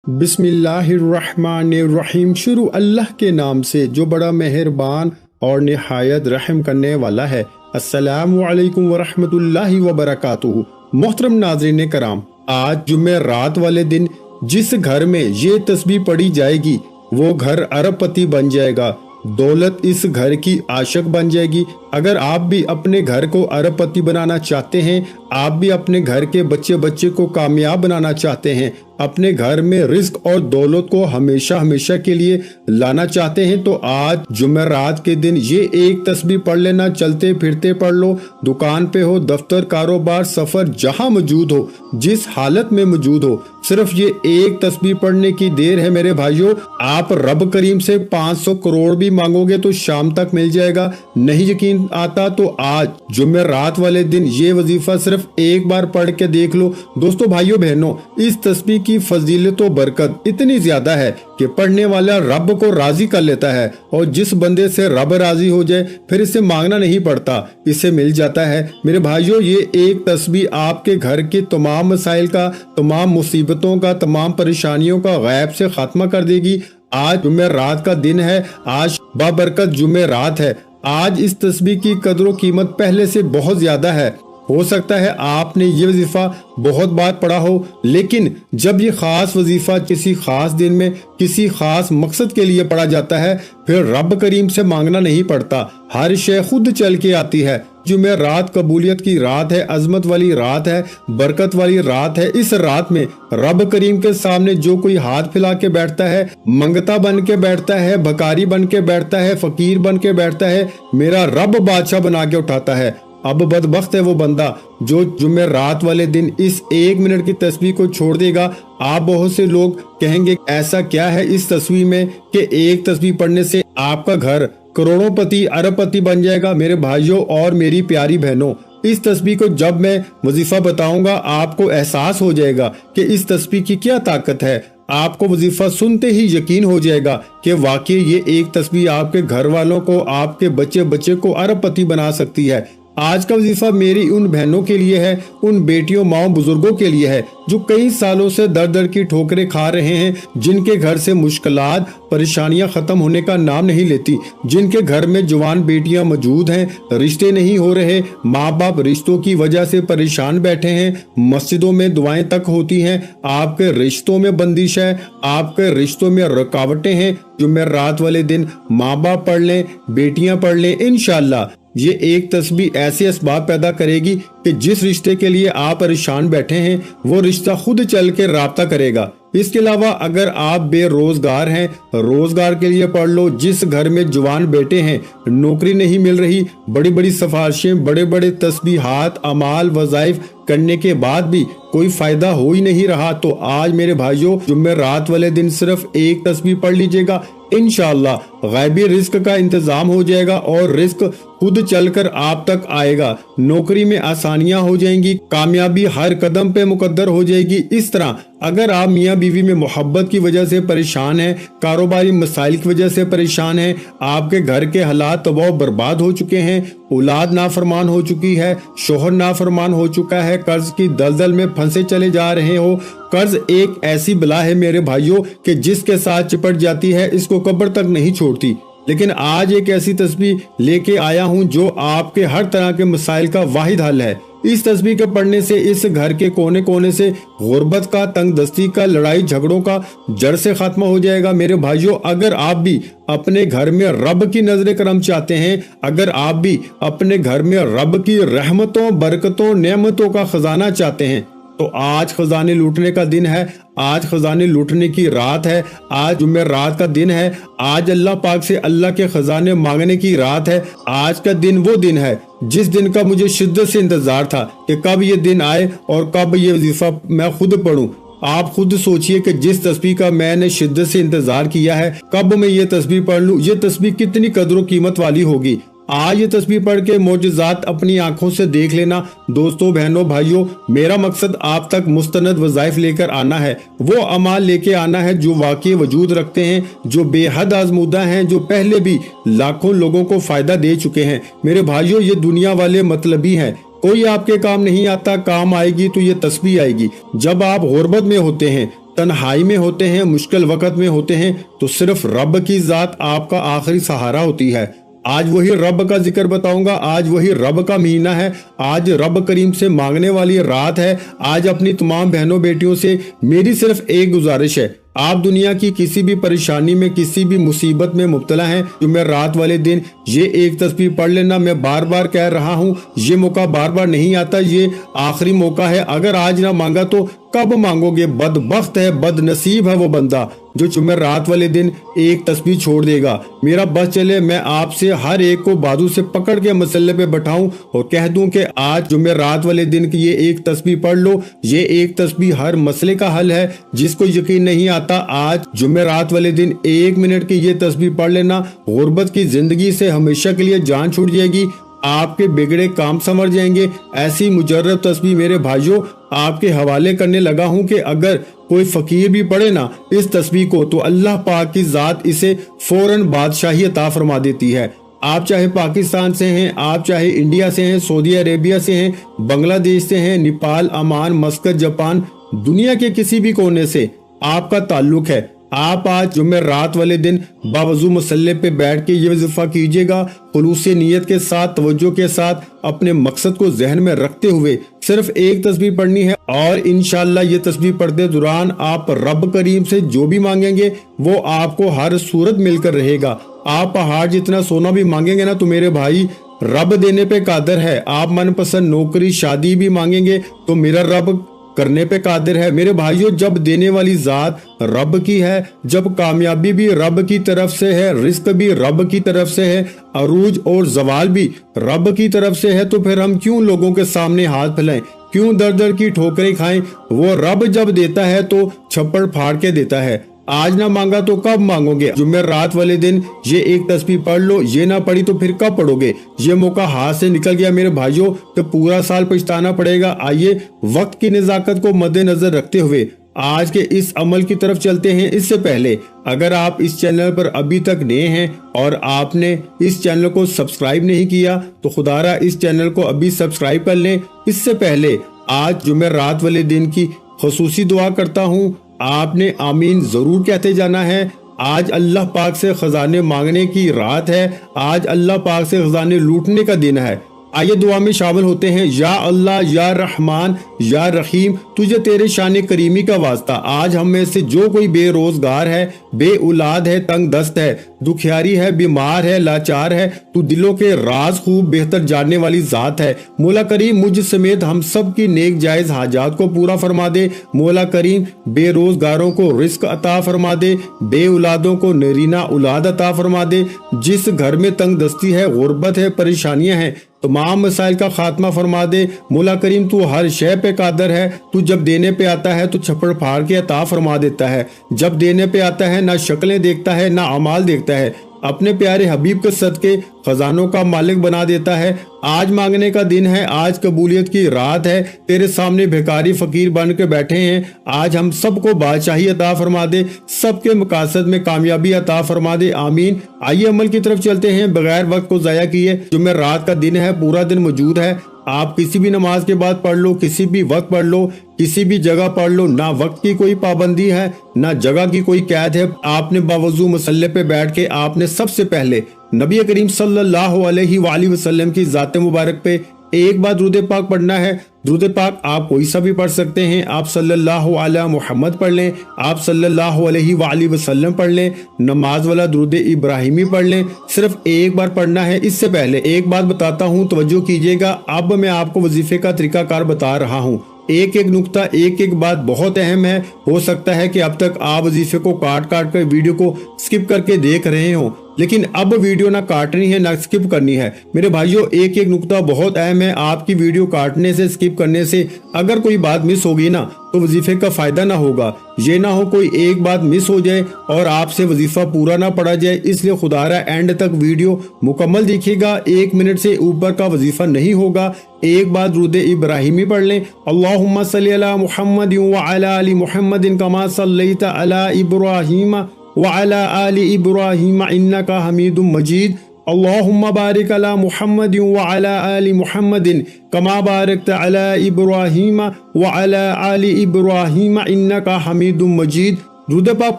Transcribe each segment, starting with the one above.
बिस्मिल्लाहिर्रहमानिर्रहीम। शुरू अल्लाह के नाम से जो बड़ा मेहरबान और निहायत रहम करने वाला है। अस्सलामु अलैकुम वरहमतुल्लाहि वबरकातुहू। मोहतरम नाज़रीन कराम, आज जुम्मे रात वाले दिन जिस घर में ये तस्बीह पढ़ी जाएगी वो घर अरबपति बन जाएगा। दौलत इस घर की आशिक बन जाएगी। अगर आप भी अपने घर को अरबपति बनाना चाहते हैं, आप भी अपने घर के बच्चे बच्चे को कामयाब बनाना चाहते हैं, अपने घर में रिस्क और दौलत को हमेशा हमेशा के लिए लाना चाहते हैं, तो आज जुमेरात के दिन ये एक तस्बीह पढ़ लेना। चलते फिरते पढ़ लो, दुकान पे हो, दफ्तर, कारोबार, सफर, जहां मौजूद हो, जिस हालत में मौजूद हो, सिर्फ ये एक तस्बीह पढ़ने की देर है मेरे भाइयों। आप रब करीम से 500 करोड़ भी मांगोगे तो शाम तक मिल जाएगा। नहीं यकीन आता तो आज जुमेरात वाले दिन ये वजीफा सिर्फ एक बार पढ़ के देख लो। दोस्तों, भाइयों बहनों, इस तस्बीह की फजीलत और बरकत इतनी ज्यादा है कि पढ़ने वाला रब को राजी कर लेता है, और जिस बंदे से रब राजी हो जाए फिर इसे मांगना नहीं पड़ता, इसे मिल जाता है। मेरे भाइयों, ये एक तस्बीह आपके घर के तमाम मसाइल का, तमाम मुसीबतों का, तमाम परेशानियों का गैब से खात्मा कर देगी। आज जुमेरात का दिन है, आज बाबरकत जुमेरात है। आज इस तस्बीह की कदर व कीमत पहले से बहुत ज्यादा है। हो सकता है आपने ये वजीफा बहुत बार पढ़ा हो, लेकिन जब ये खास वजीफा किसी खास दिन में किसी खास मकसद के लिए पढ़ा जाता है, फिर रब करीम से मांगना नहीं पड़ता, हर शय खुद चल के आती है। जुमेरात कबूलियत की रात है, अजमत वाली रात है, बरकत वाली रात है। इस रात में रब करीम के सामने जो कोई हाथ फैला के बैठता है, मंगता बन के बैठता है, भकारी बन के बैठता है, फकीर बन के बैठता है, मेरा रब बादशाह बना के उठाता है। अब बदबख्त है वो बंदा जो जुमेरात वाले दिन इस 1 मिनट की तस्बीह को छोड़ देगा। आप बहुत से लोग कहेंगे ऐसा क्या है इस तस्बीह में कि एक तस्बीह पढ़ने से आपका घर करोड़ोंपति अरबपति बन जाएगा। मेरे भाइयों और मेरी प्यारी बहनों, इस तस्बीह को जब मैं वजीफा बताऊंगा आपको एहसास हो जाएगा कि इस तस्बीह की क्या ताकत है। आपको वजीफा सुनते ही यकीन हो जाएगा कि वाकई ये एक तस्बीह आपके घर वालों को, आपके बच्चे बच्चे को अरबपति बना सकती है। आज का वजीफा मेरी उन बहनों के लिए है, उन बेटियों, माओ, बुजुर्गों के लिए है जो कई सालों से दर दर की ठोकरें खा रहे हैं, जिनके घर से मुश्किलात, परेशानियां खत्म होने का नाम नहीं लेती, जिनके घर में जवान बेटियां मौजूद हैं, रिश्ते नहीं हो रहे, माँ बाप रिश्तों की वजह से परेशान बैठे हैं, मस्जिदों में दुआएं तक होती हैं, आपके रिश्तों में बंदिश है, आपके रिश्तों में रुकावटें हैं। जुमेरात वाले दिन माँ बाप पढ़ लें, बेटियां पढ़ लें, इंशाअल्लाह ये एक तस्बीह ऐसे असबाब पैदा करेगी कि जिस रिश्ते के लिए आप परेशान बैठे हैं वो रिश्ता खुद चल के राब्ता करेगा। इसके अलावा अगर आप बेरोजगार हैं, रोजगार के लिए पढ़ लो। जिस घर में जवान बेटे हैं, नौकरी नहीं मिल रही, बड़ी बड़ी सिफारिशें, बड़े बड़े तस्बीहात, अमाल, वज़ाइफ करने के बाद भी कोई फायदा हो ही नहीं रहा, तो आज मेरे भाइयों जुमेरात वाले दिन सिर्फ एक तस्बीह पढ़ लीजिएगा। इंशाअल्लाह गैबी रिस्क का इंतजाम हो जाएगा और रिस्क खुद चलकर आप तक आएगा। नौकरी में आसानियां हो जाएंगी, कामयाबी हर कदम पे मुकद्दर हो जाएगी। इस तरह अगर आप मियाँ बीवी में मोहब्बत की वजह से परेशान हैं, कारोबारी मसाइल की वजह से परेशान हैं, आपके घर के हालात तबाह बर्बाद हो चुके हैं, औलाद नाफरमान हो चुकी है, शोहर नाफरमान हो चुका है, कर्ज की दलदल में फंसे चले जा रहे हो। कर्ज एक ऐसी बला है मेरे भाइयों कि जिसके साथ चिपट जाती है इसको कब्र तक नहीं छोड़ती। लेकिन आज एक ऐसी तस्बीह लेके आया हूँ जो आपके हर तरह के मसाइल का वाहिद हल है। इस तस्बीह के पढ़ने से इस घर के कोने कोने से गुर्बत का, तंगदस्ती का, लड़ाई झगड़ों का जड़ से खात्मा हो जाएगा। मेरे भाइयों, अगर आप भी अपने घर में रब की नजर करम चाहते हैं, अगर आप भी अपने घर में रब की रहमतों, बरकतों, नेमतों का खजाना चाहते हैं, तो आज खजाने लूटने का दिन है, आज खजाने लूटने की रात है, आज जुमेरात का दिन है, आज अल्लाह पाक से अल्लाह के खजाने मांगने की रात है। आज का दिन वो दिन है जिस दिन का मुझे शिद्दत से इंतजार था कि कब ये दिन आए और कब ये वजीफा मैं खुद पढ़ूं। आप खुद सोचिए कि जिस तस्बीह का मैंने शिद्दत से इंतजार किया है, कब मैं ये तस्बीह पढ़ लूं, ये तस्बीह कितनी कदर व कीमत वाली होगी। आज ये तस्बीह पढ़ के मोजज़ात अपनी आंखों से देख लेना। दोस्तों, बहनों, भाइयों, मेरा मकसद आप तक मुस्तनद वज़ाइफ लेकर आना है, वो अमाल लेके आना है जो वाकई वजूद रखते हैं, जो बेहद आजमूदा हैं, जो पहले भी लाखों लोगों को फायदा दे चुके हैं। मेरे भाइयों, ये दुनिया वाले मतलबी हैं, कोई आपके काम नहीं आता, काम आएगी तो ये तस्बीह आएगी। जब आप गुर्बत में होते हैं, تنہائی میں ہوتے ہیں، مشکل وقت میں ہوتے ہیں تو صرف رب کی ذات آپ کا آخری سہارا ہوتی ہے۔ آج وہی رب کا ذکر بتاؤں گا، آج وہی رب کا مہینہ ہے، آج رب کریم سے مانگنے والی رات ہے۔ آج اپنی تمام بہنوں بیٹیوں سے میری صرف ایک گزارش ہے، آپ دنیا کی کسی بھی پریشانی میں، کسی بھی مصیبت میں مبتلا ہیں، جمعرات والے دن یہ ایک تسبیح پڑھ لینا۔ میں بار بار کہہ رہا ہوں، یہ موقع بار بار نہیں آتا، یہ آخری موقع ہے۔ اگر آج نہ مانگا تو کب مانگو گے؟ بدبخت ہے، بد نصیب ہے وہ بندہ جو جمعرات والے دن ایک تسبیح چھوڑ دے گا۔ میرا بس چلے میں آپ سے ہر ایک کو بازو سے پکڑ کے مسئلے پہ بٹھاؤں اور کہہ دوں کہ آج جمعرات والے دن کی یہ ایک تسبیح پڑھ لو، یہ ایک تسبیح ہر مسئلے کا حل ہے۔ جس کو یقین نہیں آتا، آج جمعرات والے دن 1 منٹ کی یہ تسبیح پڑھ لینا، غربت کی زندگی سے ہمیشہ کے لیے جان چھوٹ جائے گی، آپ کے بگڑے کام سنور جائیں گے۔ ایسی مجرب تسبیح میرے بھائیوں آپ کے حوالے کرنے لگا ہوں کہ اگر کوئی فقیر بھی پڑھے نا اس تسبیح کو تو اللہ پاک کی ذات اسے فوراً بادشاہی عطا فرما دیتی ہے۔ آپ چاہے پاکستان سے ہیں، آپ چاہے انڈیا سے ہیں، سعودی عربیہ سے ہیں، بنگلہ دیش سے ہیں، نیپال، عمان، مسقط، جاپان، دنیا کے کسی بھی کونے سے آپ کا تعلق ہے، آپ آج جمعرات والے دن باوضو مسلح پہ بیٹھ کے یہ وظیفہ کیجیے گا، خلوص نیت کے ساتھ، توجہ کے ساتھ، اپنے مقصد کو ذہن میں رکھتے ہوئے صرف ایک تسبیح پڑھنی ہے، اور انشاءاللہ یہ تسبیح پڑھتے دوران آپ رب کریم سے جو بھی مانگیں گے وہ آپ کو ہر صورت مل کر رہے گا۔ آپ پہاڑ جتنا سونا بھی مانگیں گے نا تو میرے بھائی رب دینے پہ قادر ہے۔ آپ من پسند نوکری، شادی بھی مانگیں گے تو میرا رب کرنے پہ قادر ہے۔ میرے بھائیوں جب دینے والی ذات رب کی ہے، جب کامیابی بھی رب کی طرف سے ہے، رزق بھی رب کی طرف سے ہے، عروج اور زوال بھی رب کی طرف سے ہے، تو پھر ہم کیوں لوگوں کے سامنے ہاتھ پھیلائیں، کیوں در در کی ٹھوکریں کھائیں؟ وہ رب جب دیتا ہے تو چھپڑ پھاڑ کے دیتا ہے۔ آج نہ مانگا تو کب مانگو گے؟ جمعرات والے دن یہ ایک تسبیح پڑھ لو، یہ نہ پڑھی تو پھر کب پڑھو گے؟ یہ موقع ہاتھ سے نکل گیا میرے بھائیوں تو پورا سال پچھتانا پڑے گا۔ آئیے وقت کی نزاکت کو مد نظر رکھتے ہوئے آج کے اس عمل کی طرف چلتے ہیں۔ اس سے پہلے اگر آپ اس چینل پر ابھی تک نئے ہیں اور آپ نے اس چینل کو سبسکرائب نہیں کیا تو خدا را اس چینل کو ابھی سبسکرائب کر لیں۔ اس سے پہلے آج جمعرات والے دن کی خصوصی دعا کرتا ہوں، آپ نے آمین ضرور کہتے جانا ہے۔ آج اللہ پاک سے خزانے مانگنے کی رات ہے، آج اللہ پاک سے خزانے لوٹنے کا دن ہے۔ آئیے دعا میں شامل ہوتے ہیں۔ یا اللہ، یا رحمان، یا رحیم، تجھے تیرے شان کریمی کا واسطہ آج ہم میں سے جو کوئی بے روزگار ہے، بے اولاد ہے، تنگ دست ہے، دکھیاری ہے، بیمار ہے، لاچار ہے، تو دلوں کے راز خوب بہتر جاننے والی ذات ہے۔ مولا کریم مجھ سمیت ہم سب کی نیک جائز حاجات کو پورا فرما دے۔ مولا کریم بے روزگاروں کو رزق عطا فرما دے، بے اولادوں کو نرینہ اولاد عطا فرما دے، جس گھر میں تنگ دستی ہے، غربت ہے، پریشانیاں ہیں، تمام مسائل کا خاتمہ فرما دے۔ مولا کریم تو ہر شے پہ قادر ہے، تو جب دینے پہ آتا ہے تو چھپڑ پھاڑ کے عطا فرما دیتا ہے، جب دینے پہ آتا ہے نہ شکلیں دیکھتا ہے نہ اعمال دیکھتا ہے، اپنے پیارے حبیب کے صدقے خزانوں کا مالک بنا دیتا ہے۔ آج مانگنے کا دن ہے، آج قبولیت کی رات ہے، تیرے سامنے بھیکاری فقیر بن کے بیٹھے ہیں، آج ہم سب کو بادشاہی عطا فرما دے، سب کے مقاصد میں کامیابی عطا فرما دے، آمین۔ آئیے عمل کی طرف چلتے ہیں بغیر وقت کو ضائع کیے۔ جمعرات کا دن ہے، پورا دن موجود ہے، آپ کسی بھی نماز کے بعد پڑھ لو، کسی بھی وقت پڑھ لو، کسی بھی جگہ پڑھ لو، نہ وقت کی کوئی پابندی ہے نہ جگہ کی کوئی قید ہے۔ آپ نے باوضو مسلح پہ بیٹھ کے آپ نے سب سے پہلے نبی کریم صلی اللہ علیہ وآلہ وسلم کی ذات مبارک پہ ایک بار درود پاک پڑھنا ہے۔ درود پاک آپ کوئی سا بھی پڑھ سکتے ہیں، آپ صلی اللہ علیہ محمد پڑھ لیں، آپ صلی اللہ علیہ وآلہ وسلم پڑھ لیں، نماز والا درود ابراہیمی پڑھ لیں، صرف ایک بار پڑھنا ہے۔ اس سے پہلے ایک بات بتاتا ہوں، توجہ کیجیے گا، اب میں آپ کو وظیفے کا طریقہ کار بتا رہا ہوں، ایک ایک نقطہ، ایک ایک بات بہت اہم ہے۔ ہو سکتا ہے کہ اب تک آپ وظیفے کو کاٹ کر ویڈیو کو سکپ کر کے دیکھ رہے ہوں، لیکن اب ویڈیو نہ کاٹنی ہے نہ سکپ کرنی ہے میرے بھائیوں، ایک ایک نقطہ بہت اہم ہے۔ آپ کی ویڈیو کاٹنے سے، سکپ کرنے سے اگر کوئی بات مس ہوگی نا تو وظیفے کا فائدہ نہ ہوگا۔ یہ نہ ہو کوئی ایک بات مس ہو جائے اور آپ سے وظیفہ پورا نہ پڑا جائے، اس لیے خدا را اینڈ تک ویڈیو مکمل دیکھیے گا۔ 1 منٹ سے اوپر کا وظیفہ نہیں ہوگا۔ ایک بار درود ابراہیمی پڑھ لیں، اللہم صلی علی محمد وعلی آل محمد کما صلیت علی ابراہیم وعلی آل ابراہیم انکا حمید مجید۔ अल्लाहुम्मा बारिक अला मुहम्मद व अला आलि मुहम्मदिन कमा बारकत अला इब्राहीम व अला आलि इब्राहीम इन्नका हमीदुम मजीद। दुरूद पाक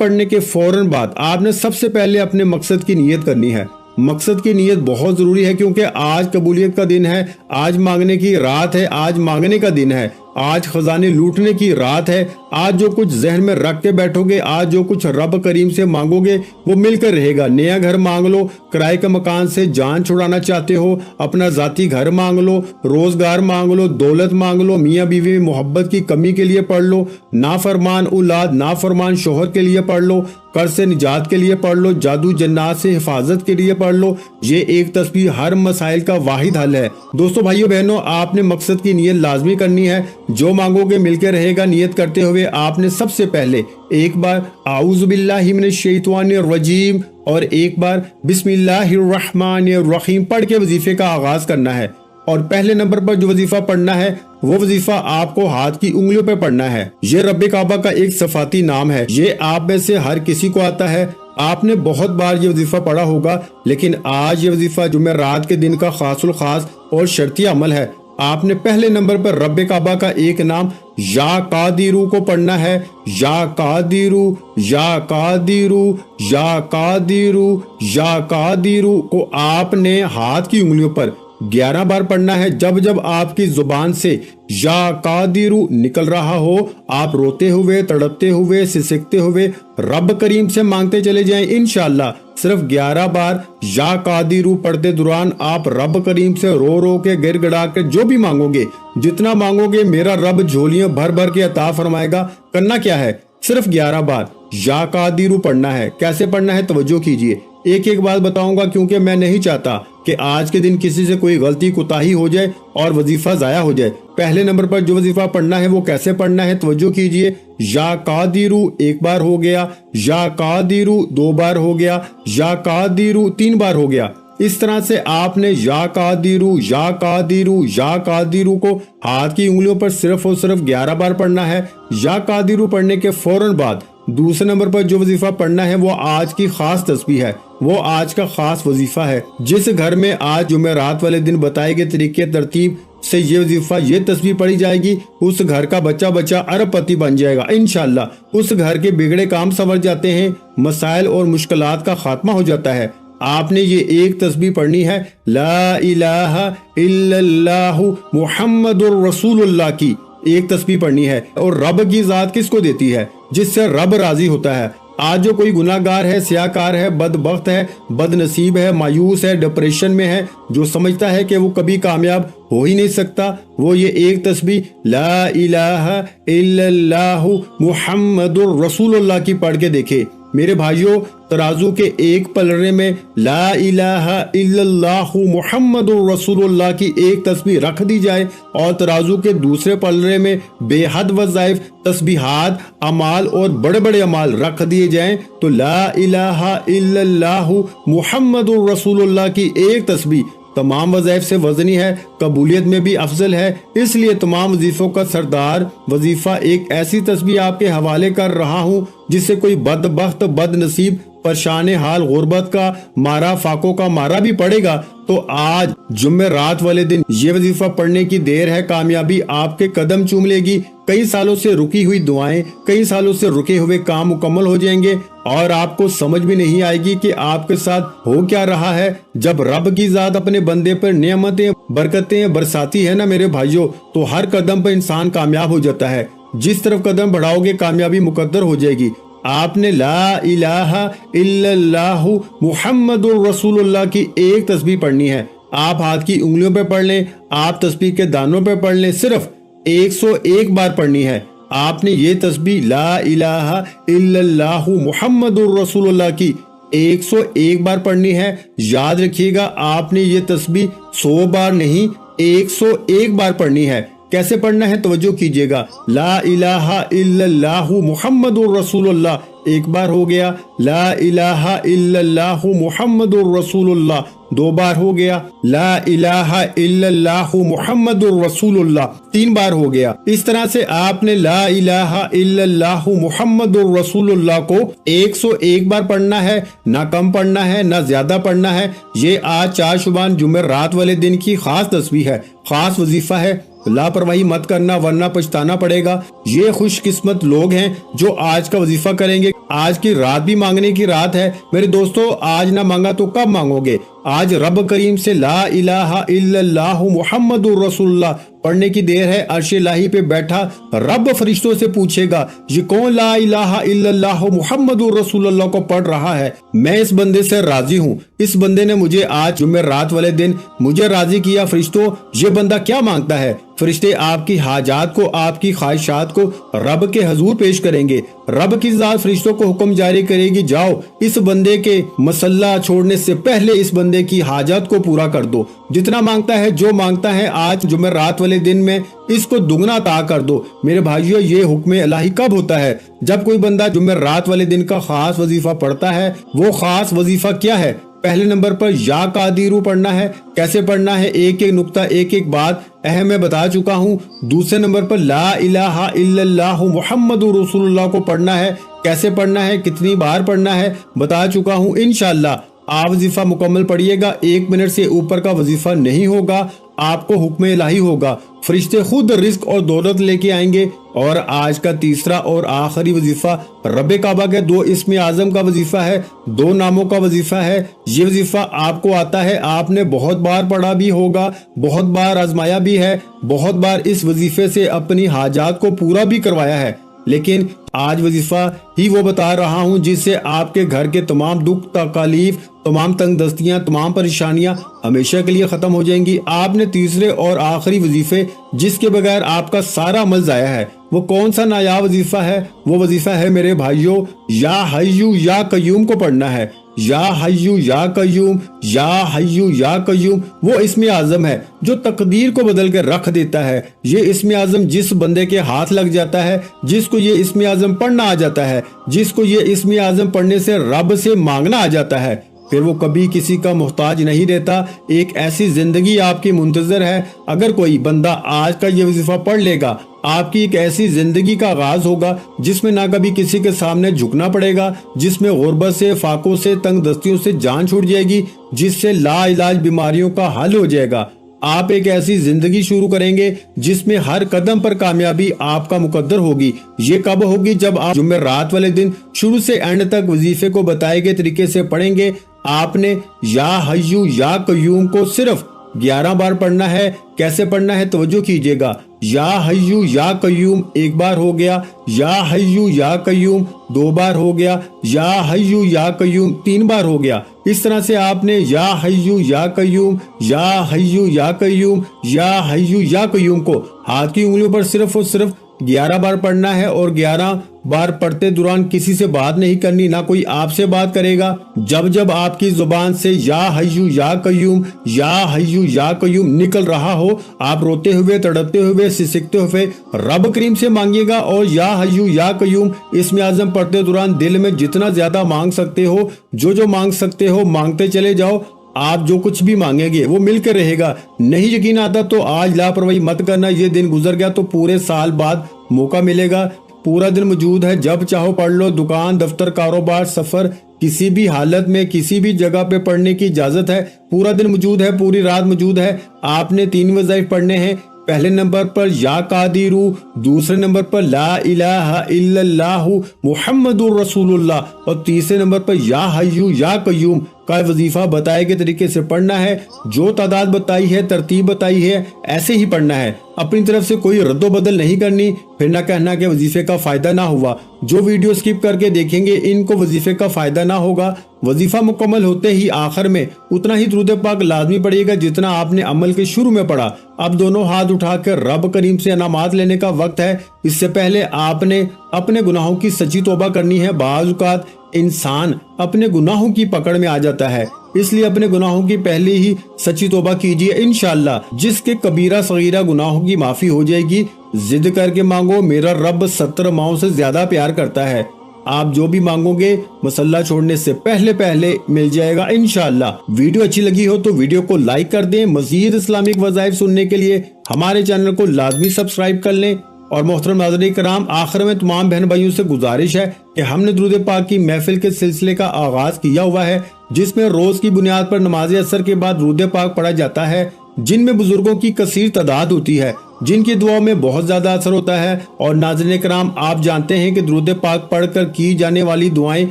पढ़ने के फौरन बाद आपने सबसे पहले अपने मकसद की नियत करनी है। मकसद की नियत बहुत जरूरी है, क्योंकि आज कबूलियत का दिन है, आज मांगने की रात है, आज मांगने का दिन है, आज खजाने लूटने की रात है। आज जो कुछ जहन में रख के बैठोगे, आज जो कुछ रब करीम से मांगोगे वो मिलकर रहेगा। नया घर मांग लो, किराए के मकान से जान छुड़ाना चाहते हो, अपना जाती घर मांग लो, रोजगार मांग लो, दौलत मांग लो, मियाँ बीवी में मोहब्बत की कमी के लिए पढ़ लो, नाफरमान औलाद नाफरमान शोहर के लिए पढ़ लो, कर्ज से निजात के लिए पढ़ लो, जादू जन्नात से हिफाजत के लिए पढ़ लो। ये एक तस्बीह हर मसाइल का वाहिद हल है। दोस्तों भाइयों बहनों, आपने मकसद की नियत लाजमी करनी है। जो मांगोगे मिलकर रहेगा। नियत करते हुए आपने सबसे पहले एक बार आऊज़ु बिल्लाहि मिनश शैतानिर रजीम और एक बार बिस्मिल्लाहिर रहमानिर रहीम पढ़ के वजीफे का आगाज करना है। और पहले नंबर पर जो वजीफा पढ़ना है वो वजीफा आपको हाथ की उंगलियों पे पढ़ना है। ये रब्बे काबा का एक सफाती नाम है। ये आप में से हर किसी को आता है। आपने बहुत बार ये वजीफा पढ़ा होगा, लेकिन आज ये वजीफा जुमेरात के दिन का खासुल खास और शर्ती अमल है। आपने पहले नंबर पर रब्बे काबा का एक नाम या कादिरू को पढ़ना है। या कादिरू, या कादिरू, या कादिरू, या कादिरू को आपने हाथ की उंगलियों पर 11 बार पढ़ना है। जब जब आपकी जुबान से या कादिरू निकल रहा हो, आप रोते हुए, तड़पते हुए, सिसकते हुए रब करीम से मांगते चले जाएं। इंशाअल्लाह सिर्फ 11 बार या कादिरू पढ़ते दौरान आप रब करीम से रो रो के गिड़गिड़ा के जो भी मांगोगे, जितना मांगोगे मेरा रब झोलियां भर भर के अता फरमाएगा। करना क्या है, सिर्फ 11 बार या कादिरू पढ़ना है। कैसे पढ़ना है तवज्जो कीजिए। एक एक बात बताऊंगा, क्योंकि मैं नहीं चाहता कि आज के दिन किसी से कोई गलती कोताही हो जाए और वजीफा जाया हो जाए। पहले नंबर पर जो वजीफा पढ़ना है वो कैसे पढ़ना है तवज्जो कीजिए। या कादिरू एक बार हो गया, या कादिरू 2 बार हो गया, या कादिरू 3 बार हो गया। इस तरह से आपने या कादिरू, या कादिरू, या कादिरू को हाथ की उंगलियों पर सिर्फ और सिर्फ 11 बार पढ़ना है। या कादिरू पढ़ने के फौरन बाद दूसरे नंबर पर जो वजीफा पढ़ना है वो आज की खास तस्बीह है, वो आज का खास वजीफा है। जिस घर में आज जुमेरात वाले दिन बताए गए तरीके तरतीब से ये वजीफा, ये तस्बीह पढ़ी जाएगी, उस घर का बच्चा बच्चा अरबपति बन जाएगा इंशाअल्लाह। उस घर के बिगड़े काम संवर जाते हैं, मसाइल और मुश्किलात का खात्मा हो जाता है। आपने ये एक तस्बीह पढ़नी है, ला इलाहा इल्लल्लाहु मुहम्मदुर रसूलुल्लाह की एक तस्बीह पढ़नी है। और रब की जात किसको देती है, जिससे रब राजी होता है। आज जो कोई गुनाहगार है, सियाकार है, बदबख्त है, बदनसीब है, मायूस है, डिप्रेशन में है, जो समझता है कि वो कभी कामयाब हो ही नहीं सकता, वो ये एक तस्बीह ला इलाहा इल्लल्लाहु मुहम्मदुर रसूलुल्लाह की पढ़ के देखे। मेरे भाइयों, तराजू के एक पलड़े में ला इलाहा इल्लल्लाहु मुहम्मदुर रसूलुल्लाह की एक तस्बीह रख दी जाए और तराजू के दूसरे पलड़े में बेहद वज़ाइफ, तस्बीहात, अमाल और बड़े बड़े अमाल रख दिए जाएं, तो ला इलाहा इल्लल्लाहु मुहम्मदुर रसूलुल्लाह की एक तस्बीह तमाम वज़ाइफ से वजनी है, कबूलियत में भी अफजल है। इसलिए तमाम वजीफों का सरदार वजीफा एक ऐसी तस्बीह आपके हवाले कर रहा हूँ जिससे कोई बदबख्त, बदनसीब, परेशान हाल, गुर्बत का मारा, फाकों का मारा भी पड़ेगा तो आज जुमेरात वाले दिन ये वजीफा पढ़ने की देर है। कामयाबी आपके कदम चूम लेगी। कई सालों से रुकी हुई दुआएं, कई सालों से रुके हुए काम मुकम्मल हो जाएंगे और आपको समझ भी नहीं आएगी कि आपके साथ हो क्या रहा है। जब रब की जात अपने बंदे पर नेमतें, बरकतें बरसाती है ना मेरे भाइयों, तो हर कदम पर इंसान कामयाब हो जाता है। जिस तरफ कदम बढ़ाओगे कामयाबी मुकद्दर हो जाएगी। आपने ला इलाहा इल्लल्लाहु मुहम्मदुर रसूलुल्लाह की एक तस्बीह पढ़नी है। आप हाथ की उंगलियों पे पढ़ लें, आप तस्बीह के दानों पे पढ़ लें, सिर्फ 101 बार पढ़नी है। आपने ये तस्बीह ला इलाहा इल्लल्लाहु मुहम्मदुर रसूलुल्लाह की 101 बार पढ़नी है। याद रखिएगा, आपने ये तस्बीह 100 बार नहीं 101 बार पढ़नी है। کیسے پڑھنا ہے توجہ کیجیے گا۔ لا الہ الا اللہ محمد الرسول اللہ، ایک بار ہو گیا۔ لا الہ الا اللہ محمد الرسول اللہ، دو بار ہو گیا۔ لا الہ الا اللہ محمد الرسول اللہ، تین بار ہو گیا۔ اس طرح سے آپ نے لا الہ الا اللہ محمد الرسول اللہ کو 101 بار پڑھنا ہے، نہ کم پڑھنا ہے نہ زیادہ پڑھنا ہے۔ یہ آج 4 شعبان جمعرات والے دن کی خاص تسبیح ہے، خاص وظیفہ ہے۔ لاپرواہی مت کرنا ورنہ پچھتانا پڑے گا۔ یہ خوش قسمت لوگ ہیں جو آج کا وظیفہ کریں گے۔ آج کی رات بھی مانگنے کی رات ہے میرے دوستو، آج نہ مانگا تو کب مانگو گے؟ آج رب کریم سے لا الہ الا اللہ محمد الرسول اللہ پڑھنے کی دیر ہے۔ عرش الہی پہ بیٹھا رب فرشتوں سے پوچھے گا یہ کون لا الہ الا اللہ محمد الرسول اللہ کو پڑھ رہا ہے؟ میں اس بندے سے راضی ہوں، اس بندے نے مجھے آج جمعرات والے دن مجھے راضی کیا۔ فرشتوں یہ بندہ کیا مانگتا ہے؟ فرشتے آپ کی حاجات کو، آپ کی خواہشات کو رب کے حضور پیش کریں گے۔ رب کی ذات فرشتوں کو حکم جاری کرے گی جاؤ اس بندے کے مسلح چھوڑنے سے پہلے اس بندے کی حاجات کو پورا کر دو۔ جتنا مانگتا ہے، جو مانگتا ہے آج جمعرات والے دن میں اس کو دگنا عطا کر دو۔ میرے بھائیو یہ حکم الہی کب ہوتا ہے؟ جب کوئی بندہ جمعرات والے دن کا خاص وظیفہ پڑھتا ہے۔ وہ خاص وظیفہ کیا ہے؟ پہلے نمبر پر یا قادیرو پڑھنا ہے۔ کیسے پڑھنا ہے؟ ایک ایک نقطہ، ایک ایک بات اہم میں بتا چکا ہوں۔ دوسرے نمبر پر لا الہ الا اللہ محمد رسول اللہ کو پڑھنا ہے۔ کیسے پڑھنا ہے؟ کتنی بار پڑھنا ہے؟ بتا چکا ہوں۔ انشاءاللہ آپ وظیفہ مکمل پڑھیے گا، 1 منٹ سے اوپر کا وظیفہ نہیں ہوگا، آپ کو حکم الہی ہوگا۔ فرشتے خود رزق اور دولت لے کے آئیں گے۔ اور آج کا تیسرا اور آخری وظیفہ رب کعبہ کے 2 اسم اعظم کا وظیفہ ہے، 2 ناموں کا وظیفہ ہے۔ یہ وظیفہ آپ کو آتا ہے، آپ نے بہت بار پڑھا بھی ہوگا، بہت بار آزمایا بھی ہے، بہت بار اس وظیفے سے اپنی حاجات کو پورا بھی کروایا ہے۔ لیکن آج وظیفہ ہی وہ بتا رہا ہوں جس سے آپ کے گھر کے تمام دکھ تکالیف، تمام تنگ دستیاں، تمام پریشانیاں ہمیشہ کے لیے ختم ہو جائیں گی۔ آپ نے تیسرے اور آخری وظیفے جس کے بغیر آپ کا سارا عمل ضائع ہے، وہ کون سا نایاب وظیفہ ہے؟ وہ وظیفہ ہے میرے بھائیوں یا حیو یا قیوم کو پڑھنا ہے۔ یا حیو یا قیوم، یا حیو یا قیوم وہ اسم اعظم ہے جو تقدیر کو بدل کے رکھ دیتا ہے۔ یہ اسم اعظم جس بندے کے ہاتھ لگ جاتا ہے، جس کو یہ اسم اعظم پڑھنا آ جاتا ہے، جس کو یہ اسم اعظم پڑھنے سے رب سے مانگنا آ جاتا ہے، پھر وہ کبھی کسی کا محتاج نہیں رہتا۔ ایک ایسی زندگی آپ کی منتظر ہے۔ اگر کوئی بندہ آج کا یہ وظیفہ پڑھ لے گا، آپ کی ایک ایسی زندگی کا آغاز ہوگا جس میں نہ کبھی کسی کے سامنے جھکنا پڑے گا، جس میں غربت سے، فاقوں سے، تنگ دستیوں سے جان چھوٹ جائے گی، جس سے لا علاج بیماریوں کا حل ہو جائے گا۔ آپ ایک ایسی زندگی شروع کریں گے جس میں ہر قدم پر کامیابی آپ کا مقدر ہوگی۔ یہ کب ہوگی؟ جب آپ جمعرات والے دن شروع سے اینڈ تک وظیفے کو بتائے گئے طریقے سے پڑھیں گے۔ آپ نے یا حیو یا قیوم کو صرف 11 بار پڑھنا ہے۔ کیسے پڑھنا ہے توجہ کیجیے گا۔ یا حیو یا قیوم ایک بار ہو گیا، یا حیو یا قیوم 2 بار ہو گیا، یا حیو یا قیوم 3 بار ہو گیا۔ اس طرح سے آپ نے یا حیو یا قیوم، یا حیو یا قیوم، یا حیو یا قیوم کو ہاتھ کی انگلیوں پر صرف اور صرف 11 بار پڑھنا ہے۔ اور 11 بار پڑھتے دوران کسی سے بات نہیں کرنی، نہ کوئی آپ سے بات کرے گا۔ جب جب آپ کی زبان سے یا حیو یا قیوم، یا حیو یا قیوم نکل رہا ہو، آپ روتے ہوئے، تڑپتے ہوئے، سسکتے ہوئے رب کریم سے مانگیے گا۔ اور یا حیو یا قیوم اسم اعظم پڑھتے دوران دل میں جتنا زیادہ مانگ سکتے ہو، جو مانگ سکتے ہو مانگتے چلے جاؤ۔ آپ جو کچھ بھی مانگیں گے وہ مل کر رہے گا۔ نہیں یقین آتا تو آج لاپرواہی مت کرنا، یہ دن گزر گیا تو پورے سال بعد موقع ملے گا۔ پورا دن موجود ہے، جب چاہو پڑھ لو۔ دکان، دفتر، کاروبار، سفر، کسی بھی حالت میں کسی بھی جگہ پہ پڑھنے کی اجازت ہے۔ پورا دن موجود ہے، پوری رات موجود ہے۔ آپ نے 3 وظائف پڑھنے ہیں۔ پہلے نمبر پر یا قادیرو، دوسرے نمبر پر لا الہ الا اللہ محمد الرسول اللہ، اور تیسرے نمبر پر یا حیو یا قیوم کا وظیفہ بتائے گئے طریقے سے پڑھنا ہے۔ جو تعداد بتائی ہے، ترتیب بتائی ہے، ایسے ہی پڑھنا ہے۔ اپنی طرف سے کوئی رد و بدل نہیں کرنی، پھر نہ کہنا کہ وظیفے کا فائدہ نہ ہوا۔ جو ویڈیو سکپ کر کے دیکھیں گے ان کو وظیفے کا فائدہ نہ ہوگا۔ وظیفہ مکمل ہوتے ہی آخر میں اتنا ہی درود پاک لازمی پڑھیے گا جتنا آپ نے عمل کے شروع میں پڑھا۔ اب دونوں ہاتھ اٹھا کر رب کریم سے انعامات لینے کا وقت ہے۔ اس سے پہلے آپ نے اپنے گناہوں کی سچی توبہ کرنی ہے۔ بعض اوقات انسان اپنے گناہوں کی پکڑ میں آ جاتا ہے، इसलिए अपने गुनाहों की पहले ही सच्ची तौबा कीजिए, इंशाअल्लाह जिसके कबीरा सगीरा गुनाहों की माफी हो जाएगी। जिद करके मांगो, मेरा रब 70 माओं से ज्यादा प्यार करता है। आप जो भी मांगोगे मसल्ला छोड़ने से पहले मिल जाएगा इंशाअल्लाह। वीडियो अच्छी लगी हो तो वीडियो को लाइक कर दें। मजीद इस्लामिक वज़ाइफ सुनने के लिए हमारे चैनल को लाजमी सब्सक्राइब कर लें। और मोहतरम नाज़रीन कराम, आखिर में तमाम बहन भाइयों से गुजारिश है कि हमने दुरूद पाक की महफिल के सिलसिले का आगाज किया हुआ है, जिसमें रोज की बुनियाद पर नमाज असर के बाद दुरूद पाक पढ़ा जाता है, जिनमें बुजुर्गों की कसीर तादाद होती है, जिनकी दुआओं में बहुत ज्यादा असर होता है। और नाज़रीन कराम, आप जानते हैं कि दुरूद पाक पढ़कर की जाने वाली दुआएं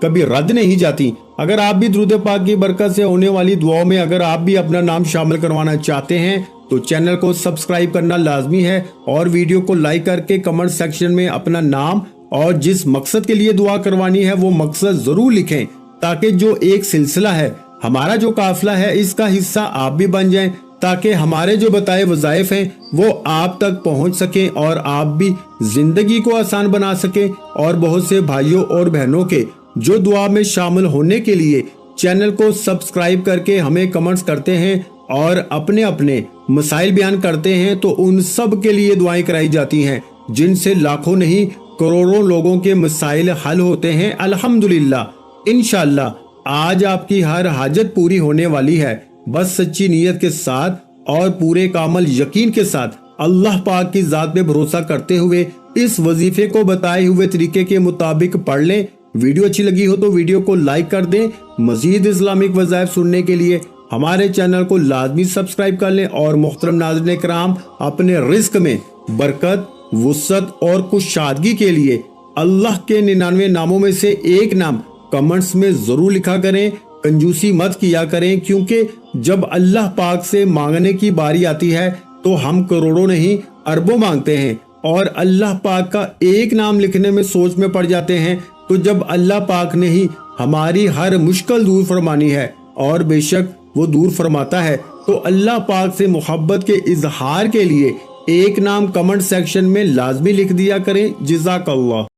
कभी रद्द नहीं जाती। अगर आप भी दुरूद पाक की बरकत से होने वाली दुआओं में अगर आप भी अपना नाम शामिल करवाना चाहते हैं तो चैनल को सब्सक्राइब करना लाजमी है और वीडियो को लाइक करके कमेंट सेक्शन में अपना नाम और जिस मकसद के लिए दुआ करवानी है वो मकसद जरूर लिखें, ताकि जो एक सिलसिला है, हमारा जो काफिला है, इसका हिस्सा आप भी बन जाएं, ताकि हमारे जो बताए वज़ाइफ हैं वो आप तक पहुंच सकें और आप भी जिंदगी को आसान बना सकें। और बहुत से भाइयों और बहनों के जो दुआ में शामिल होने के लिए चैनल को सब्सक्राइब करके हमें कमेंट्स करते हैं और अपने अपने मसाइल बयान करते हैं, तो उन सब के लिए दुआएं कराई जाती हैं, जिनसे लाखों नहीं करोड़ों लोगों के मसाइल हल होते हैं अल्हम्दुलिल्लाह। इंशाअल्लाह आज आपकी हर हाजत पूरी होने वाली है। बस सच्ची नीयत के साथ और पूरे कामल यकीन के साथ अल्लाह पाक की जात पे भरोसा करते हुए इस वजीफे को बताए हुए तरीके के मुताबिक पढ़ लें। वीडियो अच्छी लगी हो तो वीडियो को लाइक कर दें। मजीद इस्लामिक वज़ाइफ सुनने के लिए हमारे चैनल को लाजमी सब्सक्राइब कर लें। और मोहतरम नाज़रीन कराम, अपने रिस्क में बरकत, वुसअत और कुशादगी के लिए अल्लाह के 99 नामों में से एक नाम कमेंट्स में जरूर लिखा करें। कंजूसी मत किया करें, क्योंकि जब अल्लाह पाक से मांगने की बारी आती है तो हम करोड़ों नहीं अरबों मांगते हैं और अल्लाह पाक का एक नाम लिखने में सोच में पड़ जाते हैं। तो जब अल्लाह पाक ने ही हमारी हर मुश्किल दूर फरमानी है और बेशक वो दूर फरमाता है, तो अल्लाह पाक से मोहब्बत के इजहार के लिए एक नाम कमेंट सेक्शन में लाजमी लिख दिया करें। जज़ाकल्लाह।